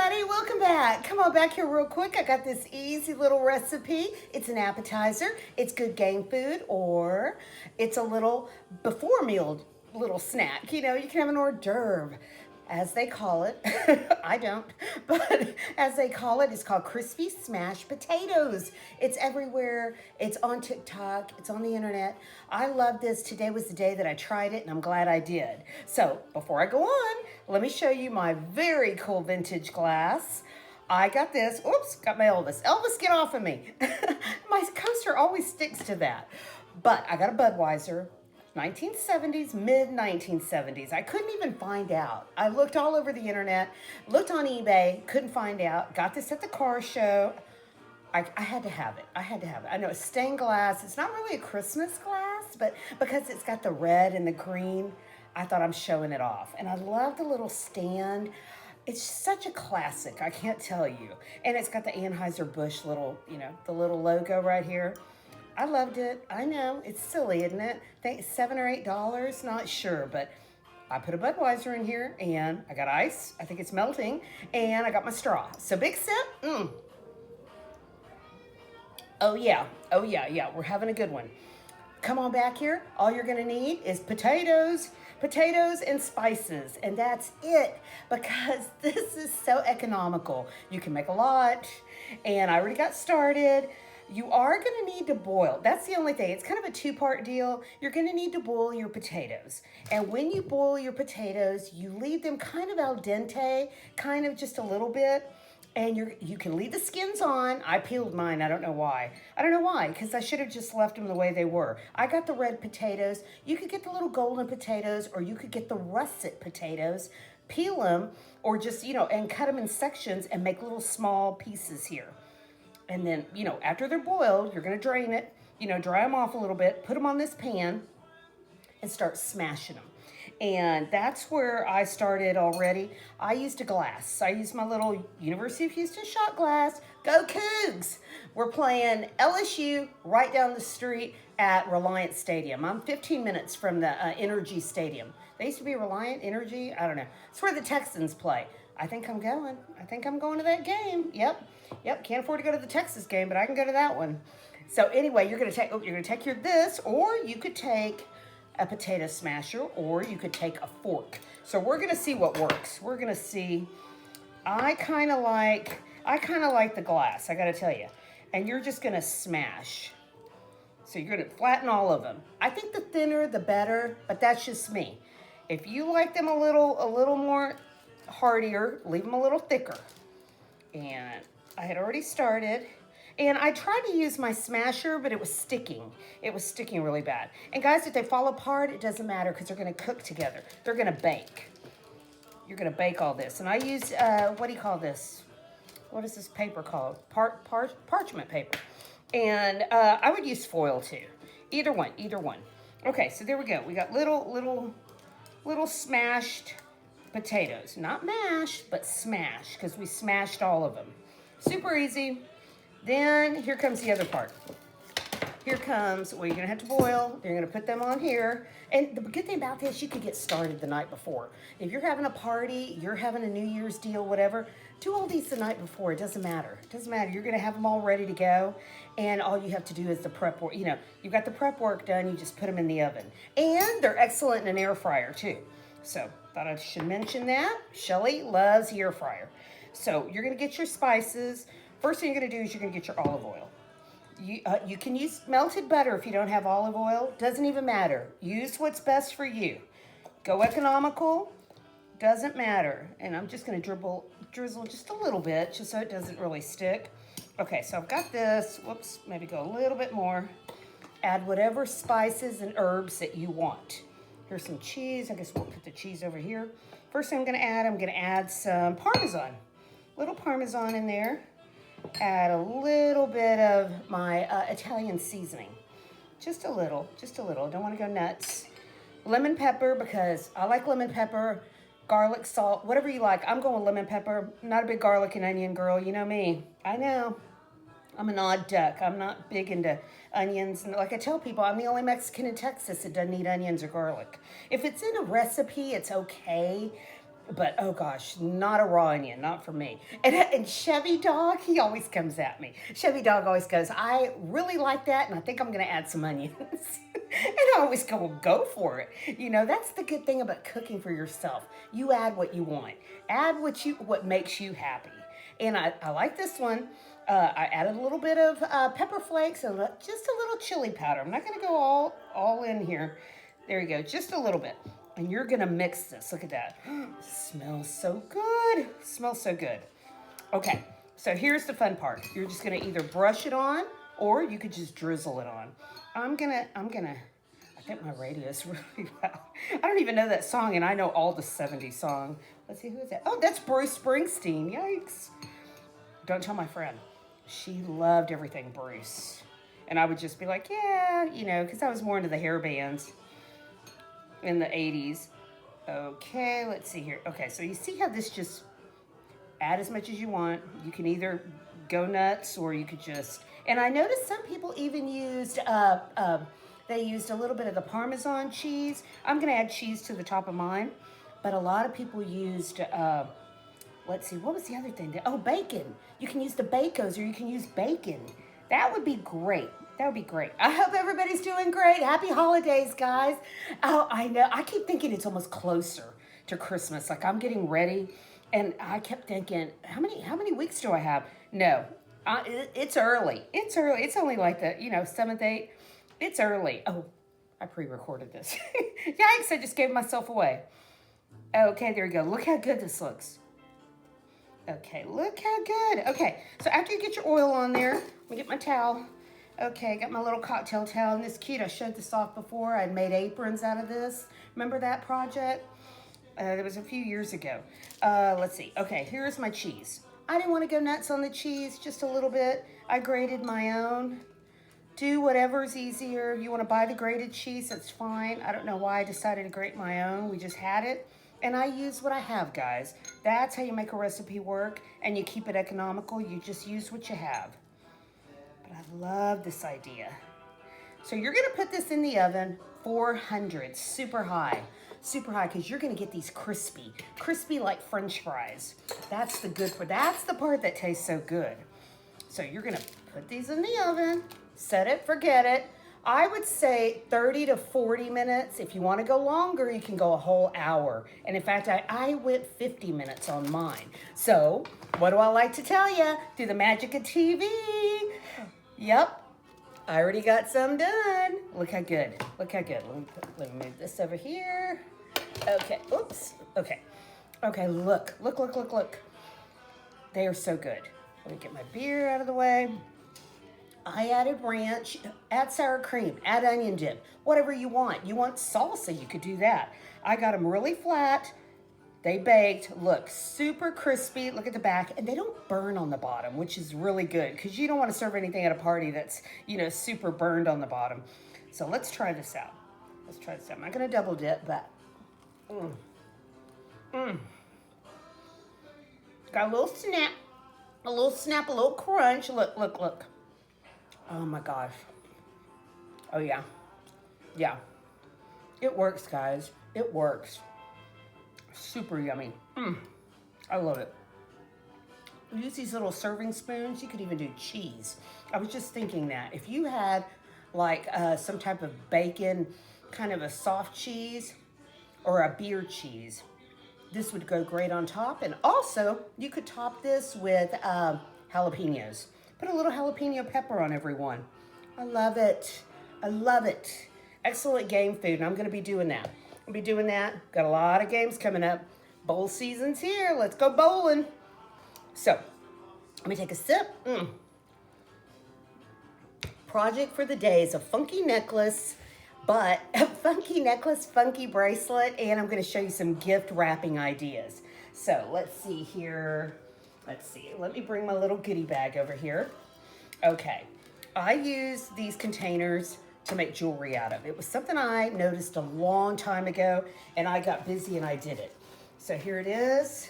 everybody, welcome back. Come on back here real quick. I got this easy little recipe. It's an appetizer. It's good gang food, or it's a little before meal little snack. You know, you can have an hors d'oeuvre, as they call it. I don't, but as they call it, it's called crispy smashed potatoes. It's everywhere. It's on TikTok. It's on the internet. I love this. Today was the day that I tried it, and I'm glad I did. So before I go on, let me show you my very cool vintage glass. I got this. Oops, got my Elvis. Elvis, get off of me. My coaster always sticks to that. But I got a Budweiser. 1970s, mid 1970s. I couldn't even find out. I looked all over the internet, looked on eBay, couldn't find out. Got this at the car show. I had to have it. I had to have it. I know it's stained glass. It's not really a Christmas glass, but because it's got the red and the green, I thought I'm showing it off. And I love the little stand. It's such a classic, I can't tell you. And it's got the Anheuser-Busch little, the little logo right here. I loved it. I know, it's silly, isn't it? I think $7 or $8, not sure, but I put a Budweiser in here, and I got ice. I think it's melting, and I got my straw. So big sip. Oh yeah, we're having a good one. Come on back here. All you're gonna need is potatoes and spices, and that's it, because this is so economical. You can make a lot, and I already got started. You are going to need to boil. That's the only thing. It's kind of a two-part deal. You're going to need to boil your potatoes. And when you boil your potatoes, you leave them kind of al dente, kind of just a little bit. And you can leave the skins on. I peeled mine. I don't know why. Because I should have just left them the way they were. I got the red potatoes. You could get the little golden potatoes, or you could get the russet potatoes. Peel them, or just, and cut them in sections and make little small pieces here. And then, after they're boiled, you're going to drain it, dry them off a little bit, put them on this pan, and start smashing them. And that's where I started already. I used a glass. I used my little University of Houston shot glass. Go Cougs! We're playing LSU right down the street at Reliant Stadium. I'm 15 minutes from the Energy Stadium. They used to be Reliant Energy. I don't know. It's where the Texans play. I think I'm going to that game. Yep. Can't afford to go to the Texas game, but I can go to that one. So anyway, you're gonna take your this, or you could take a potato smasher, or you could take a fork. So we're gonna see what works. We're gonna see. I kind of like the glass, I gotta tell you. And you're just gonna smash. So you're gonna flatten all of them. I think the thinner the better, but that's just me. If you like them a little more heartier, leave them a little thicker. And I had already started, and I tried to use my smasher, but it was sticking. It was sticking really bad. And guys, if they fall apart, it doesn't matter, because they're going to cook together. They're going to bake. You're going to bake all this. And I use, what do you call this? What is this paper called? Parchment paper. And I would use foil too. Either one. Okay, so there we go. We got little smashed potatoes. Not mashed, but smashed, because we smashed all of them. Super easy. Then here comes the other part. Here comes, well, you're going to have to boil. You're going to put them on here. And the good thing about this, you could get started the night before. If you're having a party, you're having a New Year's deal, whatever, do all these the night before. It doesn't matter. You're going to have them all ready to go. And all you have to do is the prep work. You've got the prep work done. You just put them in the oven. And they're excellent in an air fryer, too. So thought I should mention that. Shelly loves the air fryer. So you're going to get your spices. First thing you're going to do is you're going to get your olive oil. You can use melted butter if you don't have olive oil. Doesn't even matter. Use what's best for you. Go economical. Doesn't matter. And I'm just going to drizzle just a little bit, just so it doesn't really stick. Okay, so I've got this. Whoops, maybe go a little bit more. Add whatever spices and herbs that you want. Here's some cheese. I guess we'll put the cheese over here. First thing I'm going to add some Parmesan. Little Parmesan in there. Add a little bit of my Italian seasoning. Just a little. Don't want to go nuts. Lemon pepper, because I like lemon pepper. Garlic, salt, whatever you like. I'm going with lemon pepper. Not a big garlic and onion girl. You know me. I know. I'm an odd duck. I'm not big into onions. And like I tell people, I'm the only Mexican in Texas that doesn't eat onions or garlic. If it's in a recipe, it's okay. But oh gosh, not a raw onion, not for me. And Chevy Dog, he always comes at me. Chevy Dog always goes, I really like that, and I think I'm gonna add some onions. And I always go for it. You know, that's the good thing about cooking for yourself. You add what you want. Add what makes you happy. And I like this one. I added a little bit of pepper flakes and just a little chili powder. I'm not gonna go all in here. There you go, just a little bit. And you're gonna mix this. Look at that. Smells so good. Smells so good. Okay, so here's the fun part. You're just gonna either brush it on or you could just drizzle it on. I think my radio is really loud. I don't even know that song, and I know all the 70s song. Let's see, who is that? Oh, that's Bruce Springsteen. Yikes. Don't tell my friend. She loved everything Bruce. And I would just be like, yeah, you know, because I was more into the hair bands in the 80s. Okay, let's see here. Okay, so you see how this just add as much as you want. You can either go nuts or you could just, and I noticed some people even used, they used a little bit of the Parmesan cheese. I'm gonna add cheese to the top of mine, but a lot of people used, let's see, what was the other thing? Oh, bacon. You can use the Bacos or you can use bacon. That would be great. That would be great. I hope everybody's doing great. Happy holidays, guys. Oh, I know. I keep thinking it's almost closer to Christmas. Like I'm getting ready, and I kept thinking, how many weeks do I have? No, it's early. It's early. It's only like the 7th, 8th. It's early. Oh, I pre-recorded this. Yikes! I just gave myself away. Okay, there we go. Look how good this looks. Okay, look how good. Okay, so after you get your oil on there, let me get my towel. Okay, got my little cocktail towel, and this cute. I showed this off before. I made aprons out of this. Remember that project? It was a few years ago. Let's see. Okay, here's my cheese. I didn't want to go nuts on the cheese, just a little bit. I grated my own. Do whatever's easier. You want to buy the grated cheese, that's fine. I don't know why I decided to grate my own. We just had it. And I use what I have, guys. That's how you make a recipe work, and you keep it economical. You just use what you have. But I love this idea. So you're gonna put this in the oven, 400, super high, because you're gonna get these crispy like French fries. That's the part that tastes so good. So you're gonna put these in the oven, set it, forget it. I would say 30 to 40 minutes. If you want to go longer, you can go a whole hour. And in fact, I went 50 minutes on mine. So what do I like to tell you? Through the magic of TV. Yep, I already got some done. Look how good. Look how good. Let me move this over here. Okay, oops. Okay, look. They are so good. Let me get my beer out of the way. I added ranch, add sour cream, add onion dip, whatever you want. You want salsa, you could do that. I got them really flat. They baked, look, super crispy. Look at the back, and they don't burn on the bottom, which is really good because you don't want to serve anything at a party that's, super burned on the bottom. So let's try this out. I'm not going to double dip, but got a little snap, a little crunch. Look. Oh my gosh. Oh yeah. Yeah. It works, guys. It works. Super yummy. I love it. Use these little serving spoons. You could even do cheese. I was just thinking that. If you had like some type of bacon, kind of a soft cheese or a beer cheese, this would go great on top. And also, you could top this with jalapenos. Put a little jalapeno pepper on every one. I love it. Excellent game food, and I'm going to be doing that. Got a lot of games coming up. Bowl season's here. Let's go bowling. So, let me take a sip. Project for the day is a funky necklace, but a funky necklace, funky bracelet, and I'm going to show you some gift wrapping ideas. So, let's see here. Let me bring my little goodie bag over here. Okay, I use these containers to make jewelry out of. It was something I noticed a long time ago, and I got busy and I did it. So here it is.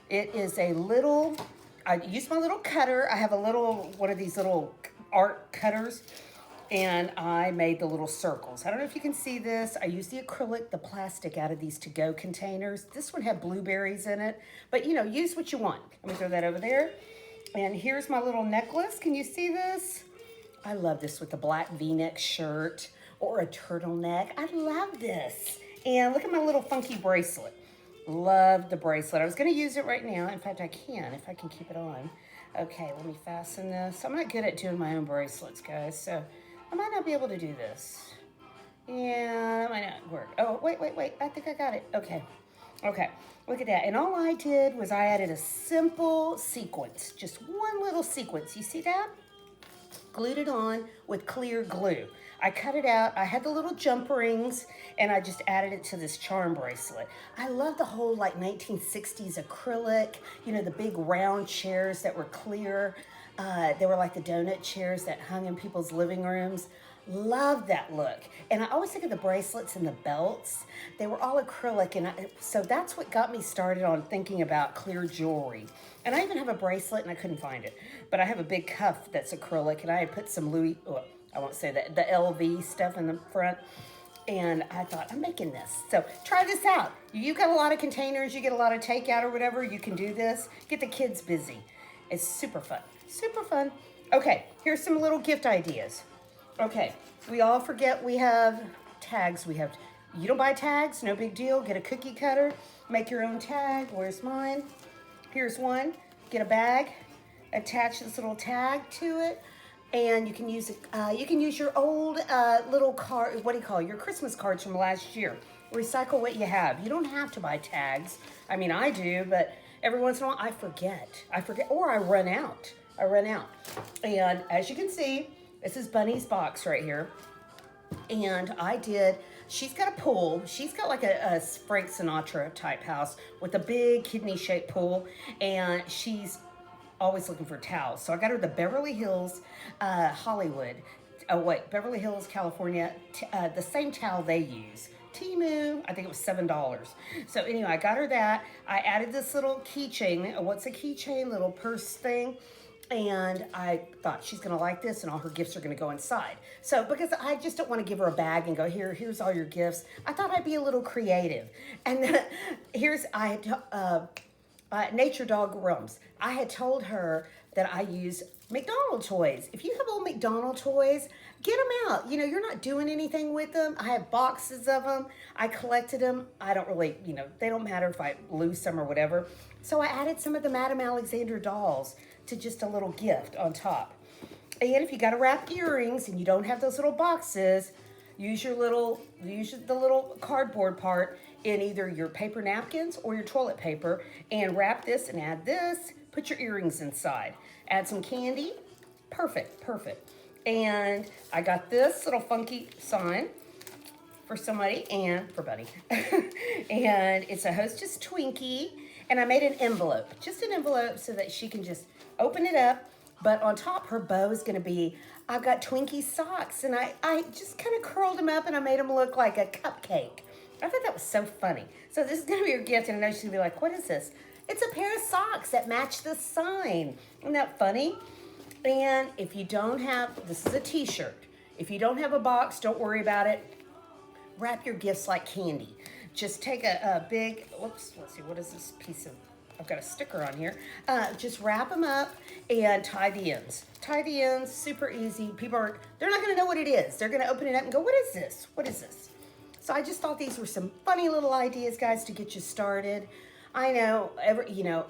It is a little, I used my little cutter. I have one of these little art cutters, and I made the little circles. I don't know if you can see this. I used the acrylic, the plastic out of these to-go containers. This one had blueberries in it, but you know, use what you want. Let me throw that over there. And here's my little necklace. Can you see this? I love this with the black V-neck shirt or a turtleneck. I love this. And look at my little funky bracelet. Love the bracelet. I was gonna use it right now. In fact, I can, if I can keep it on. Okay, let me fasten this. I'm not good at doing my own bracelets, guys, so I might not be able to do this. Yeah, that might not work. Oh, wait. I think I got it. Okay. Look at that. And all I did was I added a simple sequence. Just one little sequence. You see that? Glued it on with clear glue. I cut it out. I had the little jump rings, and I just added it to this charm bracelet. I love the whole like 1960s acrylic, you know, the big round chairs that were clear. They were like the donut chairs that hung in people's living rooms. Love that look. And I always think of the bracelets and the belts. They were all acrylic, and so that's what got me started on thinking about clear jewelry. And I even have a bracelet, and I couldn't find it. But I have a big cuff that's acrylic, and I had put some Louis, well, I won't say that, the LV stuff in the front. And I thought, I'm making this. So try this out. You got a lot of containers, you get a lot of takeout or whatever, you can do this. Get the kids busy. It's super fun. Super fun. Okay, here's some little gift ideas. Okay, we all forget we have tags. You don't buy tags, no big deal. Get a cookie cutter, make your own tag. Where's mine? Here's one. Get a bag, attach this little tag to it, and you can use it. You can use your old little card. What do you call it? Your Christmas cards from last year. Recycle what you have. You don't have to buy tags. I mean, I do, but every once in a while I forget, or I run out. And as you can see, this is Bunny's box right here. And she's got a pool. She's got like a Frank Sinatra type house with a big kidney-shaped pool. And she's always looking for towels. So I got her the Beverly Hills, Beverly Hills, California, the same towel they use. Timu, I think it was $7. So anyway, I got her that. I added this little keychain. What's a keychain? Little purse thing. And I thought she's gonna like this, and all her gifts are gonna go inside. So because I just don't want to give her a bag and go, here's all your gifts. I thought I'd be a little creative. And Nature Dog Rums. I had told her that I use McDonald's toys. If you have old McDonald's toys, get them out. You know, you're not doing anything with them. I have boxes of them. I collected them. I don't really, they don't matter if I lose some or whatever. So I added some of the Madame Alexander dolls to just a little gift on top. And if you got to wrap earrings and you don't have those little boxes, use the little cardboard part in either your paper napkins or your toilet paper, and wrap this and add this. Put your earrings inside. Add some candy. Perfect. And I got this little funky sign for somebody and for Bunny. And it's a Hostess Twinkie. And I made an envelope, just an envelope so that she can just open it up. But on top, her bow is going to be, I've got Twinkie socks. And I just kind of curled them up and I made them look like a cupcake. I thought that was so funny. So this is going to be her gift. And I know she's going to be like, what is this? It's a pair of socks that match the sign. Isn't that funny? And if you don't have, this is a t-shirt. If you don't have a box, don't worry about it. Wrap your gifts like candy. Just take a big, let's see, what is this piece of, I've got a sticker on here. Just wrap them up and tie the ends. Tie the ends, super easy. They're not gonna know what it is. They're gonna open it up and go, what is this? What is this? So I just thought these were some funny little ideas, guys, to get you started. I know,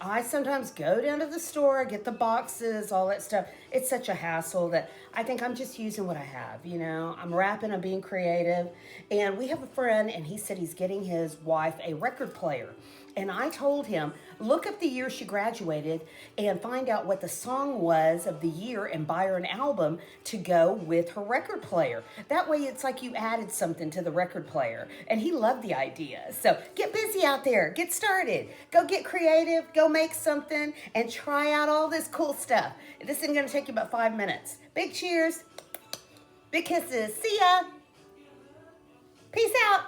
I sometimes go down to the store, get the boxes, all that stuff. It's such a hassle that I think I'm just using what I have, I'm wrapping, I'm being creative. And we have a friend, and he said he's getting his wife a record player. And I told him, look up the year she graduated and find out what the song was of the year and buy her an album to go with her record player. That way it's like you added something to the record player. And he loved the idea. So get busy out there. Get started. Go get creative. Go make something and try out all this cool stuff. This isn't going to take you about 5 minutes. Big cheers. Big kisses. See ya. Peace out.